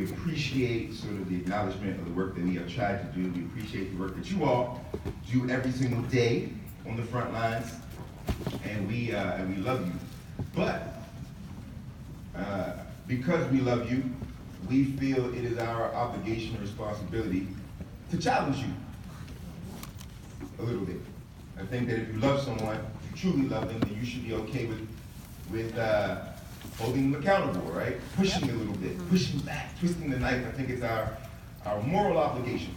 We appreciate sort of the acknowledgement of the work that we have tried to do. We appreciate the work that you all do every single day on the front lines, and we love you. But because we love you, we feel it is our obligation and responsibility to challenge you a little bit. I think that if you love someone, if you truly love them, then you should be okay with holding them accountable, right? Pushing a little bit, pushing back, twisting the knife. I think it's our moral obligation.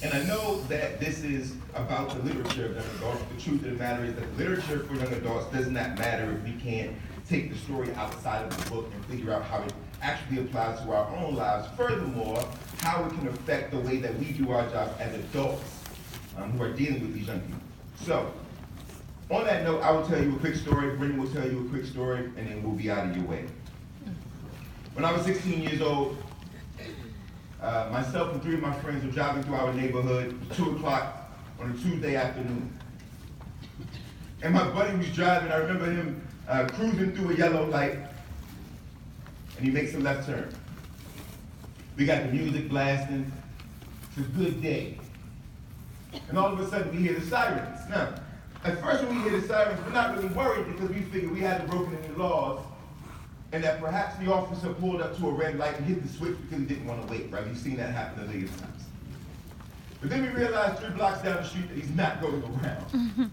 And I know that this is about the literature of young adults. The truth of the matter is that the literature for young adults does not matter if we can't take the story outside of the book and figure out how it actually applies to our own lives. Furthermore, how it can affect the way that we do our jobs as adults who are dealing with these young people. So, on that note, I will tell you a quick story. Brendan will tell you a quick story, and then we'll be out of your way. When I was 16 years old, myself and 3 of my friends were driving through our neighborhood. It was 2 o'clock on a Tuesday afternoon. And my buddy was driving. I remember him cruising through a yellow light, and he makes a left turn. We got the music blasting. It's a good day. And all of a sudden, we hear the sirens. Now, at first when we hear the sirens, we're not really worried because we figured we hadn't broken any laws, and that perhaps the officer pulled up to a red light and hit the switch because he didn't want to wait, right? We've seen that happen a million times. But then we realized 3 blocks down the street that he's not going around.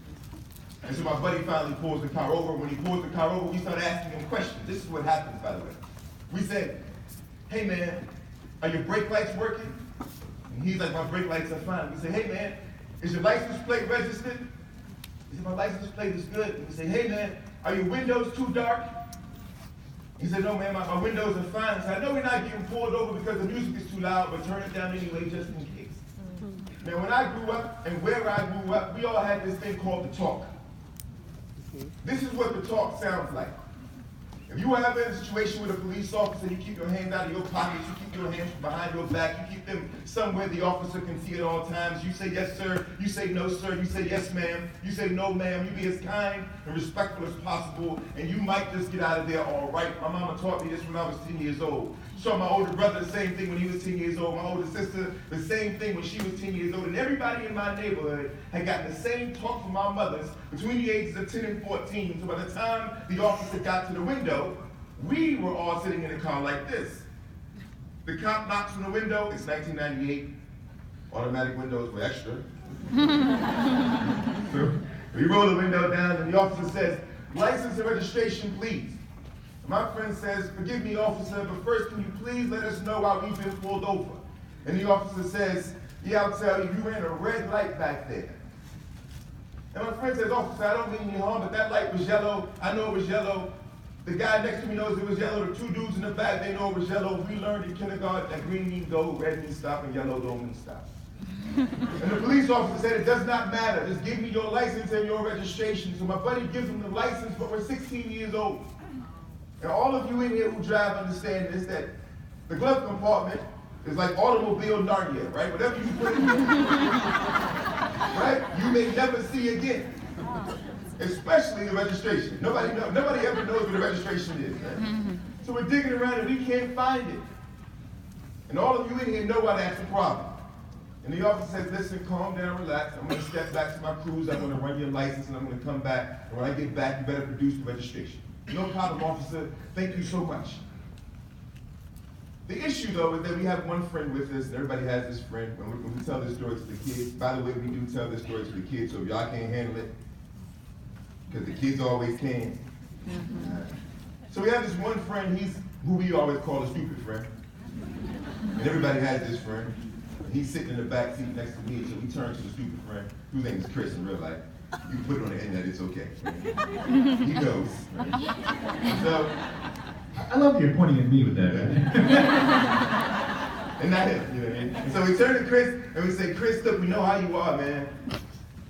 And so my buddy finally pulls the car over. When he pulls the car over, we start asking him questions. This is what happens, by the way. We said, "Hey man, are your brake lights working?" And he's like, "My brake lights are fine." We say, "Hey man, is your license plate registered?" He said, "My license plate is good." And we say, "Hey man, are your windows too dark?" He said, "No man, my windows are fine." I said, "I know we're not getting pulled over because the music is too loud, but turn it down anyway just in case." Now when I grew up and where I grew up, we all had this thing called the talk. This is what the talk sounds like. If you are ever in a situation with a police officer, you keep your hands out of your pockets, you keep your hands behind your back, you keep them somewhere the officer can see at all times. You say yes sir, you say no sir, you say yes ma'am, you say no ma'am, you be as kind and respectful as possible, and you might just get out of there all right. My mama taught me this when I was 10 years old. Saw my older brother the same thing when he was 10 years old, my older sister the same thing when she was 10 years old, and everybody in my neighborhood had gotten the same talk from our mothers between the ages of 10 and 14, so by the time the officer got to the window, we were all sitting in a car like this. The cop knocks on the window. It's 1998. Automatic windows were extra. So we roll the window down and the officer says, "License and registration, please." And my friend says, "Forgive me, officer, but first can you please let us know why we've been pulled over?" And the officer says, "Yeah, I'll tell you, you ran a red light back there." And my friend says, "Officer, I don't mean any harm, but that light was yellow. I know it was yellow. The guy next to me knows it was yellow. The 2 dudes in the back, they know it was yellow. We learned in kindergarten that green means go, red means stop, and yellow don't mean stop." And the police officer said, "It does not matter. Just give me your license and your registration." So my buddy gives him the license, but we're 16 years old. And all of you in here who drive understand this, that the glove compartment is like automobile Narnia, right? Whatever you put in there, right, you may never see again. Especially the registration. Nobody ever knows what the registration is, right? So we're digging around and we can't find it. And all of you in here know why that's a problem. And the officer says, "Listen, calm down, relax. I'm going to step back to my cruise. I'm going to run your license and I'm going to come back. And when I get back, you better produce the registration." "No problem, officer. Thank you so much." The issue, though, is that we have one friend with us, and everybody has this friend. When we tell this story to the kids, by the way, we do tell this story to the kids, so if y'all can't handle it, because the kids always can. So we have this one friend, he's who we always call a stupid friend. And everybody has this friend. He's sitting in the back seat next to me, so we turn to the stupid friend, whose name is Chris in real life. You can put it on the internet, it's okay. He knows. So, I love you're pointing at me with that. And not him, you know. And so we turn to Chris and we say, "Chris, look, we know how you are, man.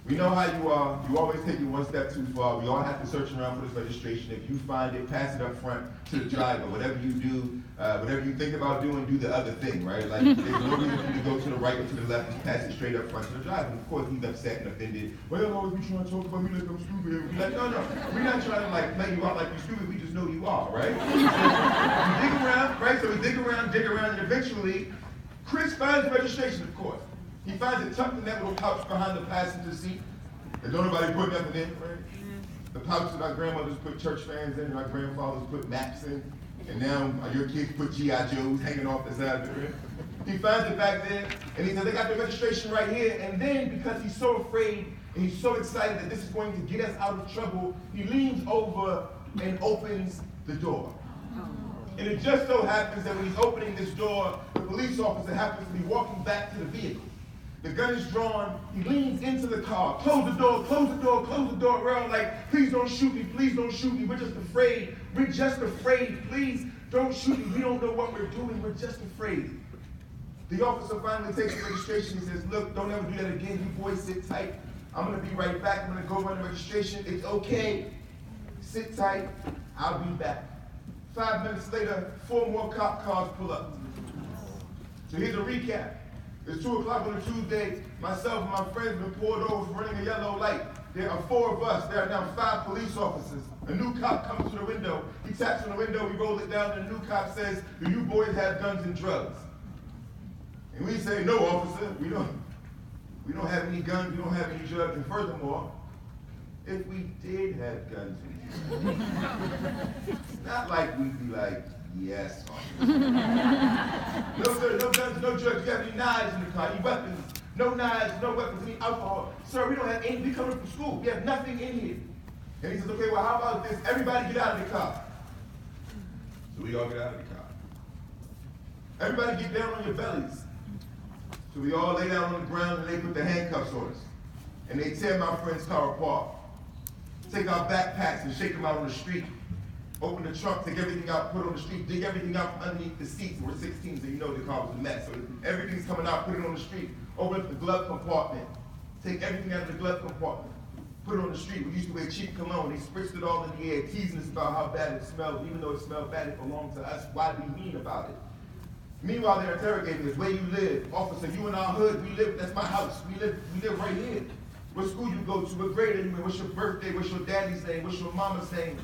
We know how you are. You always take it one step too far. We all have to search around for this registration. If you find it, pass it up front to the driver. Whatever you do, whatever you think about doing, do the other thing, right? Like, there's no reason for you to go to the right or to the left. Just pass it straight up front to the driver. And of course, he's upset and offended. Well, they'll always be trying to talk about me like I'm stupid. We're like, no. We're not trying to like play you out like you're stupid. We just know you are, right? So we dig around, right? So we dig around, and eventually, Chris finds registration, of course. He finds it tucked in that little pouch behind the passenger seat. And don't nobody put nothing in, right? The pouch that our grandmothers put church fans in, and our grandfathers put maps in. And now your kids put G.I. Joes hanging off the side of it. He finds it back there, and he says, they got the registration right here. And then, because he's so afraid, and he's so excited that this is going to get us out of trouble, he leans over and opens the door. And it just so happens that when he's opening this door, the police officer happens to be walking back to the vehicle. The gun is drawn, he leans into the car, close the door, we're all like, please don't shoot me, we're just afraid, please don't shoot me, we don't know what we're doing, we're just afraid. The officer finally takes the registration, he says, look, don't ever do that again, you boys sit tight, I'm gonna be right back, I'm gonna go run the registration, it's okay, sit tight, I'll be back. 5 minutes later, 4 more cop cars pull up. So here's a recap. It's 2 o'clock on a Tuesday. Myself and my friends have been pulled over for running a yellow light. There are 4 of us. There are now 5 police officers. A new cop comes to the window. He taps on the window. We roll it down, and the new cop says, do you boys have guns and drugs? And we say, no, officer. We don't have any guns. We don't have any drugs. And furthermore, if we did have guns and drugs, it's not like we'd be like, yes, officer. No, sir, no guns, no drugs. You have any knives in the car, any weapons? No knives, no weapons, any alcohol. Sir, we don't have any. We coming from school. We have nothing in here. And he says, okay, well, how about this? Everybody get out of the car. So we all get out of the car. Everybody get down on your bellies. So we all lay down on the ground and they put the handcuffs on us. And they tear my friend's car apart. Take our backpacks and shake them out on the street. Open the trunk, take everything out, put it on the street, dig everything out from underneath the seats. We're 16, so you know the car was a mess. So everything's coming out, put it on the street. Open up the glove compartment. Take everything out of the glove compartment. Put it on the street. We used to wear cheap cologne. They spritzed it all in the air, teasing us about how bad it smelled. Even though it smelled bad, it belonged to us. Why be mean about it? Meanwhile, they're interrogating us. Where you live? Officer, you in our hood. We live, that's my house. We live right here. What school you go to? What grade are you in? What's your birthday? What's your daddy's name? What's your mama's name?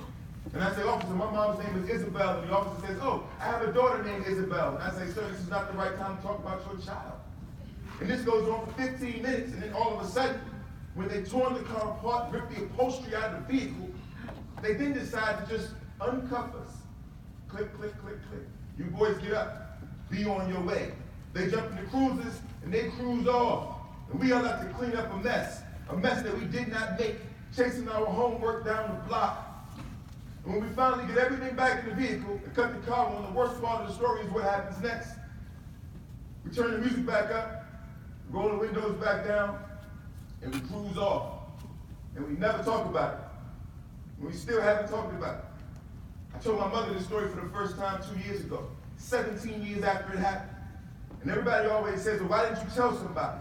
And I say, officer, my mom's name is Isabel. And the officer says, oh, I have a daughter named Isabel. And I say, sir, this is not the right time to talk about your child. And this goes on for 15 minutes. And then all of a sudden, when they torn the car apart, ripped the upholstery out of the vehicle, they then decide to just uncuff us. Click, click, click, click. You boys get up. Be on your way. They jump in the cruisers and they cruise off. And we all have to clean up a mess that we did not make, chasing our homework down the block. And when we finally get everything back in the vehicle and cut the car on, the worst part of the story is what happens next. We turn the music back up, roll the windows back down, and we cruise off. And we never talk about it. And we still haven't talked about it. I told my mother this story for the first time 2 years ago, 17 years after it happened. And everybody always says, well, why didn't you tell somebody?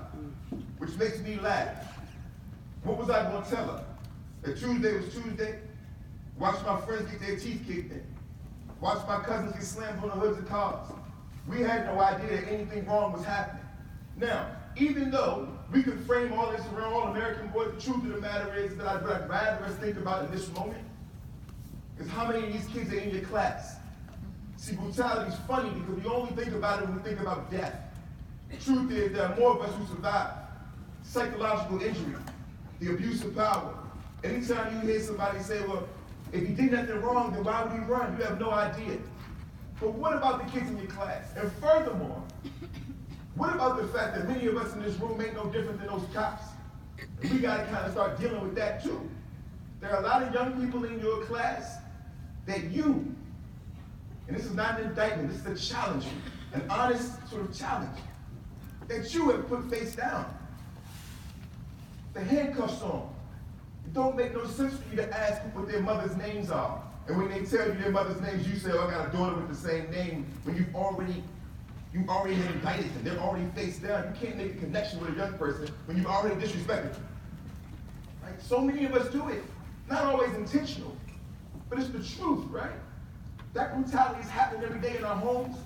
Which makes me laugh. What was I going to tell her? That Tuesday was Tuesday? Watch my friends get their teeth kicked in. Watch my cousins get slammed on the hoods of cars. We had no idea that anything wrong was happening. Now, even though we could frame all this around all American boys, the truth of the matter is that I'd rather us think about in this moment is how many of these kids are in your class. See, brutality is funny because we only think about it when we think about death. The truth is there are more of us who survive. Psychological injury, the abuse of power. Anytime you hear somebody say, well, if he did nothing wrong, then why would he run? You have no idea. But what about the kids in your class? And furthermore, what about the fact that many of us in this room ain't no different than those cops? And we gotta kind of start dealing with that too. There are a lot of young people in your class that you, and this is not an indictment, this is a challenge, an honest sort of challenge, that you have put face down. The handcuffs on. It don't make no sense for you to ask what their mother's names are. And when they tell you their mother's names, you say, oh, I got a daughter with the same name, when you already have indicted them. They're already face down. You can't make a connection with a young person when you've already disrespected them. right? So many of us do it. Not always intentional, but it's the truth, right? That brutality is happening every day in our homes,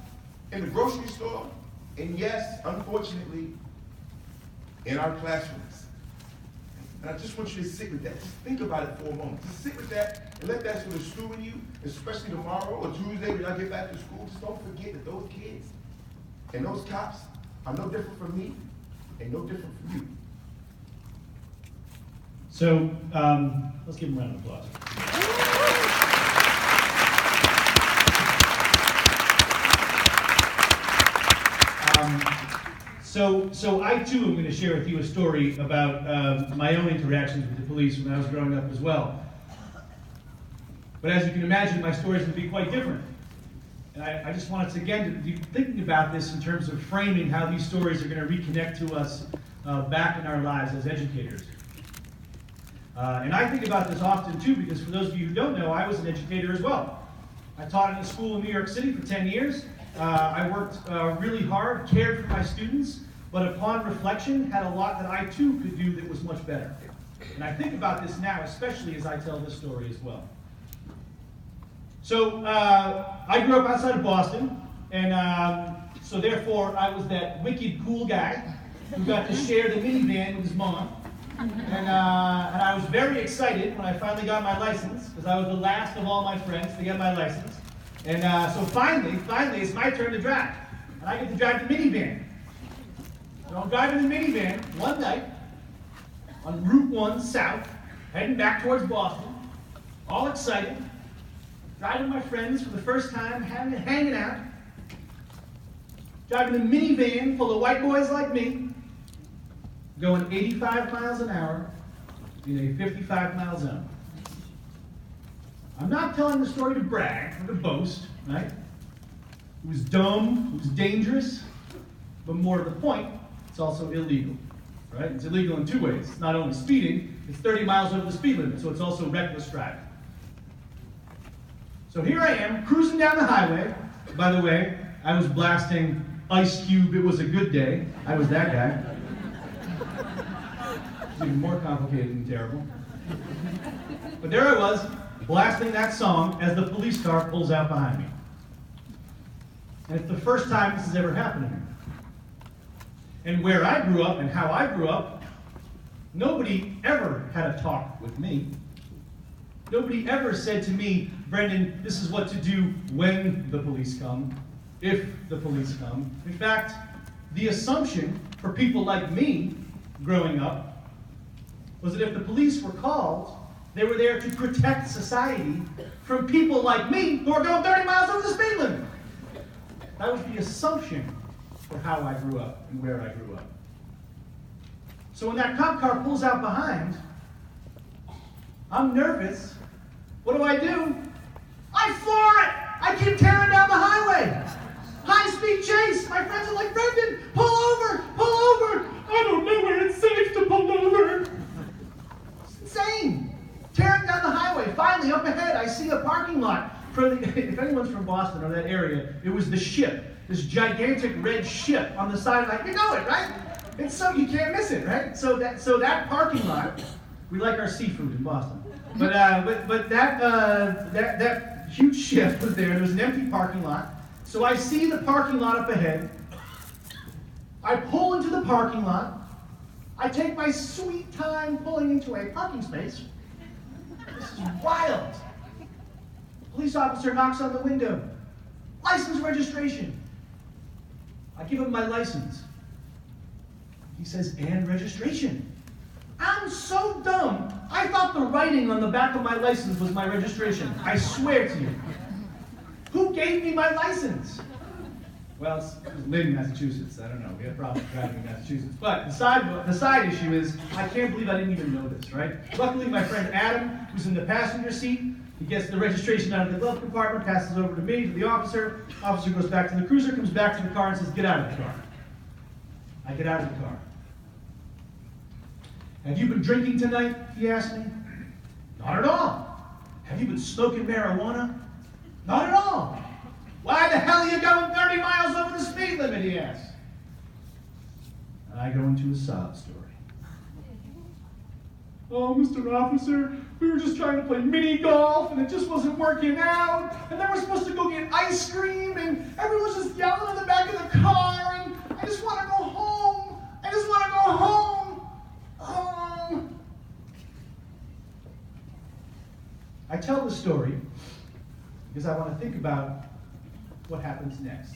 in the grocery store, and yes, unfortunately, in our classrooms. And I just want you to sit with that. Just think about it for a moment. Just sit with that and let that sort of stew in you, especially tomorrow or Tuesday when I get back to school. Just don't forget that those kids and those cops are no different from me and no different from you. So let's give him a round of applause. So I too am going to share with you a story about my own interactions with the police when I was growing up as well. But as you can imagine, my story is going to be quite different. And I just want us again to be thinking about this in terms of framing how these stories are going to reconnect to us back in our lives as educators. And I think about this often too, because for those of you who don't know, I was an educator as well. I taught in a school in New York City for 10 years. I worked really hard, cared for my students, but upon reflection, had a lot that I too could do that was much better. And I think about this now, especially as I tell this story as well. So I grew up outside of Boston, and so therefore I was that wicked cool guy who got to share the minivan with his mom. And I was very excited when I finally got my license, because I was the last of all my friends to get my license. And so finally, it's my turn to drive. And I get to drive the minivan. So I'm driving the minivan one night on Route 1 South, heading back towards Boston, all excited, driving with my friends for the first time, hanging out, driving a minivan full of white boys like me, going 85 miles an hour in a 55-mile zone. I'm not telling the story to brag or to boast, right? It was dumb, it was dangerous, but more to the point, it's also illegal, right? It's illegal in two ways. It's not only speeding, it's 30 miles over the speed limit, so it's also reckless driving. So here I am, cruising down the highway. By the way, I was blasting Ice Cube, It Was a Good Day. I was that guy. It's even more complicated and terrible. But there I was, blasting that song as the police car pulls out behind me. And it's the first time this has ever happened to me. And where I grew up and how I grew up, nobody ever had a talk with me. Nobody ever said to me, Brendan, this is what to do when the police come, if the police come. In fact, the assumption for people like me growing up was that if the police were called, they were there to protect society from people like me who are going 30 miles over the speed limit. That was the assumption for how I grew up and where I grew up. So when that cop car pulls out behind, I'm nervous. What do? I floor it! I keep tearing down the highway! High-speed chase! My friends are like, Brendan, pull over! Pull over! I don't know where it's safe to pull over! It's insane! Tearing down the highway. Finally, up ahead, I see a parking lot. If anyone's from Boston or that area, it was the Ship. This gigantic red ship on the side of you know it, right? It's so you can't miss it, right? So that parking lot, we like our seafood in Boston. But that huge ship was there. There was an empty parking lot. So I see the parking lot up ahead. I pull into the parking lot. I take my sweet time pulling into a parking space. This is wild. Police officer knocks on the window. License registration. I give him my license. He says, and registration. I'm so dumb. I thought the writing on the back of my license was my registration. I swear to you. Who gave me my license? Well, it was Lynn, Massachusetts. I don't know. We had problems driving in Massachusetts. But the side issue is, I can't believe I didn't even know this, right? Luckily, my friend Adam, who's in the passenger seat, he gets the registration out of the glove compartment, passes over to me, to the officer. Officer goes back to the cruiser, comes back to the car and says, get out of the car. I get out of the car. Have you been drinking tonight? He asked me. Not at all. Have you been smoking marijuana? Not at all. Why the hell are you going 30 miles over the speed limit? He asked. And I go into a sob story. "Oh, Mr. Officer, we were just trying to play mini golf and it just wasn't working out. And then we're supposed to go get ice cream and everyone's just yelling in the back of the car and I just want to go home. I just want to go home. Home." I tell the story because I want to think about what happens next.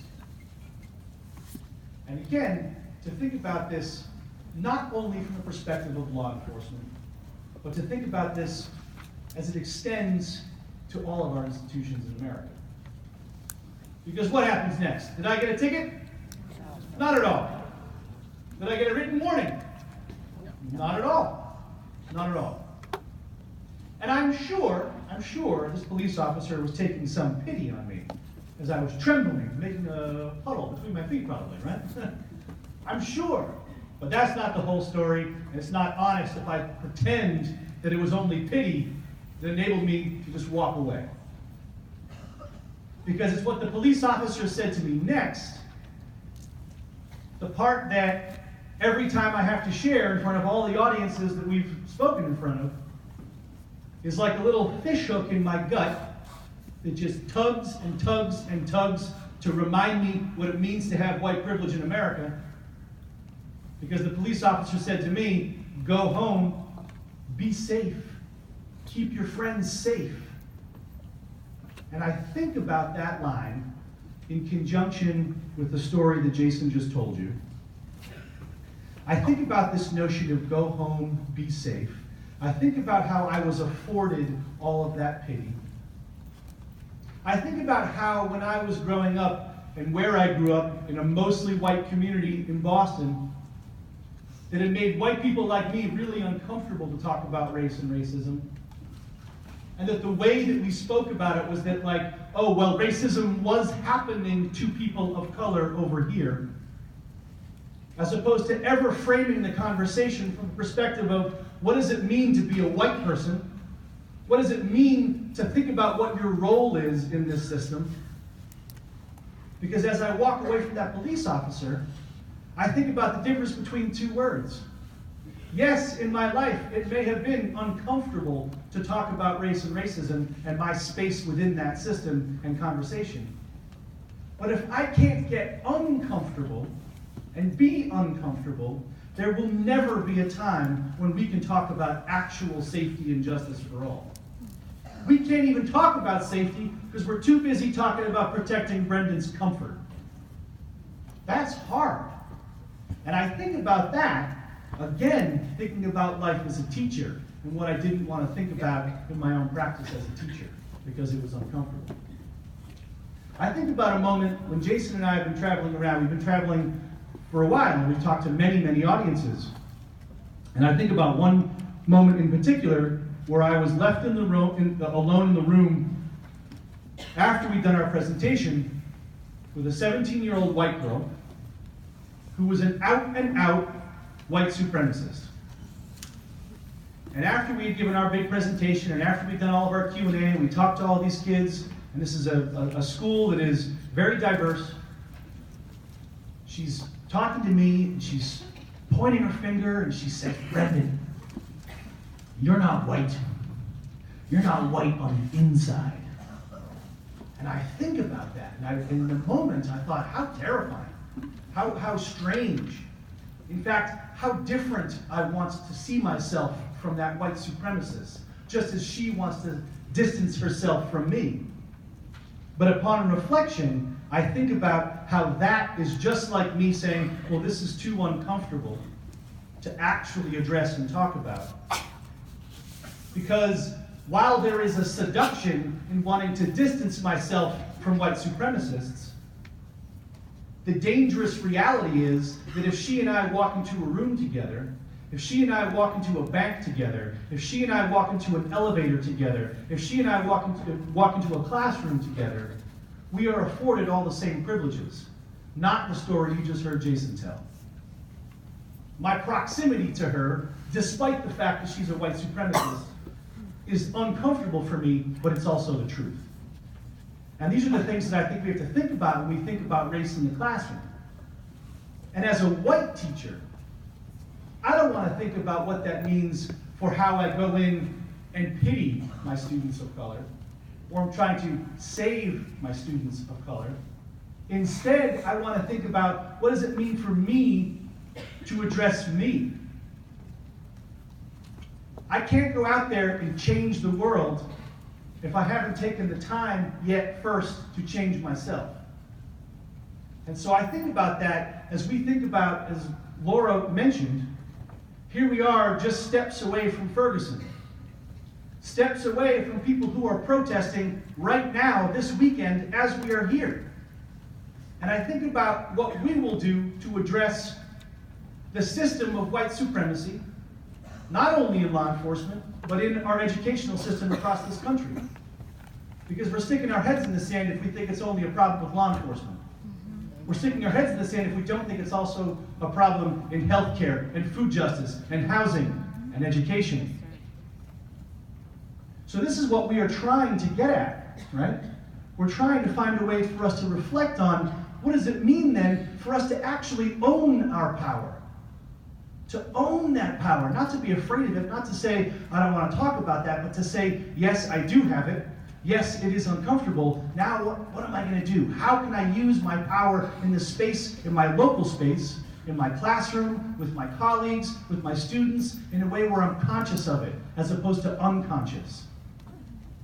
And again, to think about this not only from the perspective of law enforcement, but to think about this as it extends to all of our institutions in America. Because what happens next? Did I get a ticket? Not at all. Did I get a written warning? Not at all. Not at all. And I'm sure this police officer was taking some pity on me as I was trembling, making a puddle between my feet probably, right? I'm sure. But that's not the whole story, and it's not honest if I pretend that it was only pity that enabled me to just walk away. Because it's what the police officer said to me next, the part that every time I have to share in front of all the audiences that we've spoken in front of, is like a little fish hook in my gut that just tugs and tugs and tugs to remind me what it means to have white privilege in America. Because the police officer said to me, "Go home, be safe, keep your friends safe." And I think about that line in conjunction with the story that Jason just told you. I think about this notion of go home, be safe. I think about how I was afforded all of that pity. I think about how when I was growing up and where I grew up in a mostly white community in Boston, that it made white people like me really uncomfortable to talk about race and racism. And that the way that we spoke about it was that like, oh, well, racism was happening to people of color over here. As opposed to ever framing the conversation from the perspective of what does it mean to be a white person? What does it mean to think about what your role is in this system? Because as I walk away from that police officer, I think about the difference between two words. Yes, in my life, it may have been uncomfortable to talk about race and racism and my space within that system and conversation. But if I can't get uncomfortable and be uncomfortable, there will never be a time when we can talk about actual safety and justice for all. We can't even talk about safety because we're too busy talking about protecting Brendan's comfort. That's hard. And I think about that, again, thinking about life as a teacher and what I didn't want to think about in my own practice as a teacher because it was uncomfortable. I think about a moment when Jason and I have been traveling around. We've been traveling for a while and we've talked to many, many audiences. And I think about one moment in particular where I was left in the room, alone in the room after we'd done our presentation with a 17-year-old white girl who was an out-and-out white supremacist. And after we had given our big presentation, and after we'd done all of our Q&A, and we talked to all these kids, and this is a school that is very diverse, she's talking to me, and she's pointing her finger, and she said, "Brendan, you're not white. You're not white on the inside." And I think about that, and in the moment I thought, how terrifying. How strange. In fact, how different I want to see myself from that white supremacist, just as she wants to distance herself from me. But upon reflection, I think about how that is just like me saying, well, this is too uncomfortable to actually address and talk about. Because while there is a seduction in wanting to distance myself from white supremacists, the dangerous reality is that if she and I walk into a room together, if she and I walk into a bank together, if she and I walk into an elevator together, if she and I walk into a classroom together, we are afforded all the same privileges, not the story you just heard Jason tell. My proximity to her, despite the fact that she's a white supremacist, is uncomfortable for me, but it's also the truth. And these are the things that I think we have to think about when we think about race in the classroom. And as a white teacher, I don't want to think about what that means for how I go in and pity my students of color, or I'm trying to save my students of color. Instead, I want to think about what does it mean for me to address me. I can't go out there and change the world if I haven't taken the time yet first to change myself. And so I think about that as we think about, as Laura mentioned, here we are just steps away from Ferguson. Steps away from people who are protesting right now, this weekend, as we are here. And I think about what we will do to address the system of white supremacy, not only in law enforcement, but in our educational system across this country. Because we're sticking our heads in the sand if we think it's only a problem with law enforcement. We're sticking our heads in the sand if we don't think it's also a problem in healthcare and food justice and housing and education. So this is what we are trying to get at, right? We're trying to find a way for us to reflect on what does it mean then for us to actually own our power? To own that power, not to be afraid of it, not to say, I don't want to talk about that, but to say, yes, I do have it. Yes, it is uncomfortable. Now what am I going to do? How can I use my power in the space, in my local space, in my classroom, with my colleagues, with my students, in a way where I'm conscious of it, as opposed to unconscious?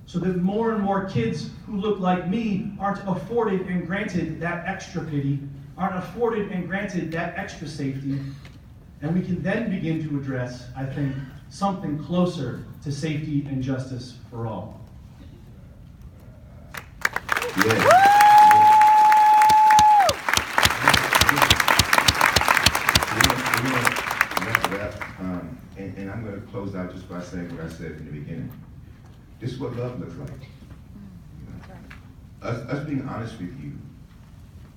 So that more and more kids who look like me aren't afforded and granted that extra pity, aren't afforded and granted that extra safety. And we can then begin to address, I think, something closer to safety and justice for all. Yeah. And I'm going to close out just by saying what I said in the beginning. This is what love looks like. Us being honest with you,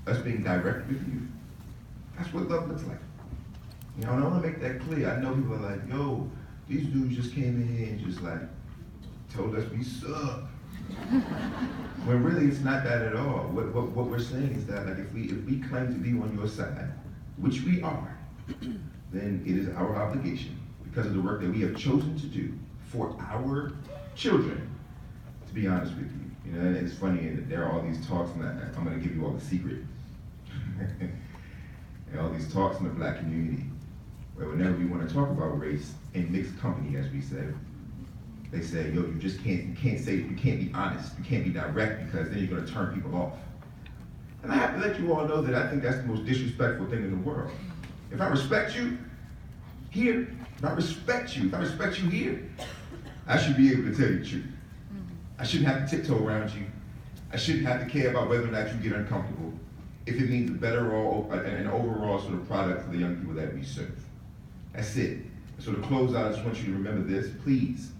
us being direct with you, that's what love looks like. And I want to make that clear. I know people are like, yo, these dudes just came in here and just like told us we suck. When really it's not that at all. What we're saying is that like if we claim to be on your side, which we are, then it is our obligation, because of the work that we have chosen to do for our children, to be honest with you. You know, and it's funny, and there are all these talks, and I'm going to give you all the secret. And all these talks in the black community, where whenever we want to talk about race in mixed company, as we say, they say, yo, you can't be honest, you can't be direct, because then you're going to turn people off. And I have to let you all know that I think that's the most disrespectful thing in the world. If I respect you here, if I respect you here, I should be able to tell you the truth. I shouldn't have to tiptoe around you. I shouldn't have to care about whether or not you get uncomfortable, if it means a better or an overall sort of product for the young people that we serve. That's it. So to close out, I just want you to remember this, please.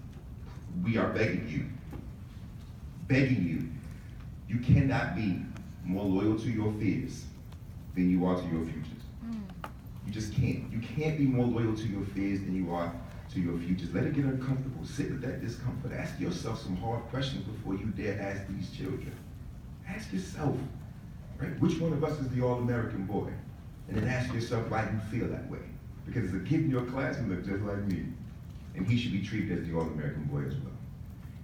We are begging you. You cannot be more loyal to your fears than you are to your futures. You just can't. You can't be more loyal to your fears than you are to your futures. Let it get uncomfortable. Sit with that discomfort. Ask yourself some hard questions before you dare ask these children. Ask yourself, right? Which one of us is the all-American boy? And then ask yourself why you feel that way. Because there's a kid in your class who looks just like me, and he should be treated as the all-American boy as well.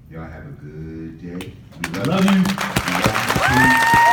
Y'all have a good day. We love you. We love you.